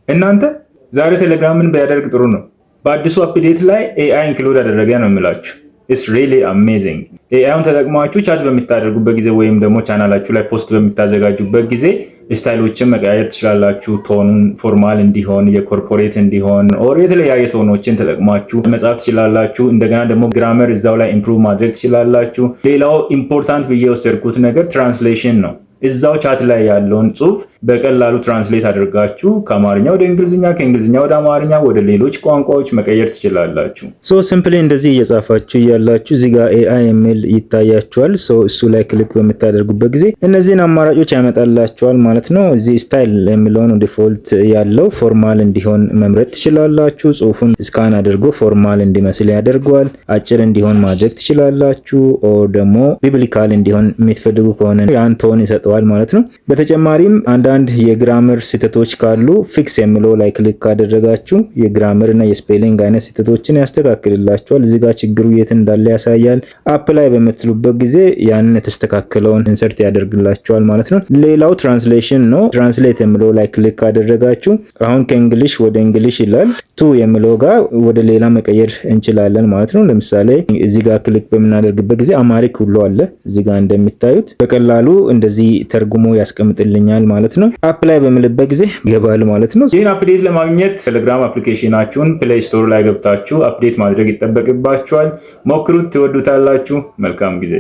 እናንተ ዛሬ ቴሌግራምን ቢያደርግ ጥሩ ነው። በአዲሱ አፕዴት ላይ ኤአይ ኢንክሉድ አደረገ ነው የሚላችሁ። ኢትስ ሪሊ አሜዚንግ። ኤአይን ተጠቅማችሁ ቻት በሚታደርጉበት ጊዜ ወይም ደግሞ ቻናላችሁ ላይ ፖስት በሚታዘጋጁበት ጊዜ ስታይሎችን መቀያየር ትችላላችሁ። ቶኑን ፎርማል እንዲሆን፣ የኮርፖሬት እንዲሆን ኦር የተለያየ ቶኖችን ተጠቅማችሁ መጻፍ ትችላላችሁ። እንደገና ደግሞ ግራመር እዛው ላይ ኢምፕሩቭ ማድረግ ትችላላችሁ። ሌላው ኢምፖርታንት ብዬ የወሰድኩት ነገር ትራንስሌሽን ነው። እዛው ቻት ላይ ያለውን ጽሁፍ በቀላሉ ትራንስሌት አድርጋችሁ ከአማርኛ ወደ እንግሊዝኛ፣ ከእንግሊዝኛ ወደ አማርኛ፣ ወደ ሌሎች ቋንቋዎች መቀየር ትችላላችሁ። ሶ ሲምፕሊ እንደዚህ እየጻፋችሁ እያላችሁ እዚህ ጋር ኤአይ የሚል ይታያችኋል። ሶ እሱ ላይ ክሊክ በምታደርጉበት ጊዜ እነዚህን አማራጮች ያመጣላችኋል ማለት ነው። እዚህ ስታይል የሚለውን ዲፎልት ያለው ፎርማል እንዲሆን መምረጥ ትችላላችሁ። ጽሁፉን ስካን አድርጎ ፎርማል እንዲመስል ያደርገዋል። አጭር እንዲሆን ማድረግ ትችላላችሁ። ኦር ደግሞ ቢብሊካል እንዲሆን የምትፈልጉ ከሆነ ያን ቶን ይሰጠዋል ማለት ነው። በተጨማሪም አንዳንድ የግራመር ስህተቶች ካሉ ፊክስ የሚለው ላይ ክሊክ ካደረጋችሁ የግራመር እና የስፔሊንግ አይነት ስህተቶችን ያስተካክልላችኋል። እዚህ ጋር ችግሩ የት እንዳለ ያሳያል። አፕ ላይ በምትሉበት ጊዜ ያንን የተስተካከለውን ኢንሰርት ያደርግላችኋል ማለት ነው። ሌላው ትራንስሌሽን ነው። ትራንስሌት የሚለው ላይ ክሊክ ካደረጋችሁ አሁን ከእንግሊሽ ወደ እንግሊሽ ይላል። ቱ የሚለው ጋር ወደ ሌላ መቀየር እንችላለን ማለት ነው። ለምሳሌ እዚህ ጋር ክሊክ በምናደርግበት ጊዜ አማሪክ ሁሉ አለ። እዚህ ጋር እንደሚታዩት በቀላሉ እንደዚህ ተርጉሞ ያስቀምጥልኛል ማለት ነው። አፕ ላይ በምልበት ጊዜ ይገባል ማለት ነው። ይህን አፕዴት ለማግኘት ቴሌግራም አፕሊኬሽናችሁን ፕሌይ ስቶር ላይ ገብታችሁ አፕዴት ማድረግ ይጠበቅባችኋል። ሞክሩት፣ ትወዱታላችሁ። መልካም ጊዜ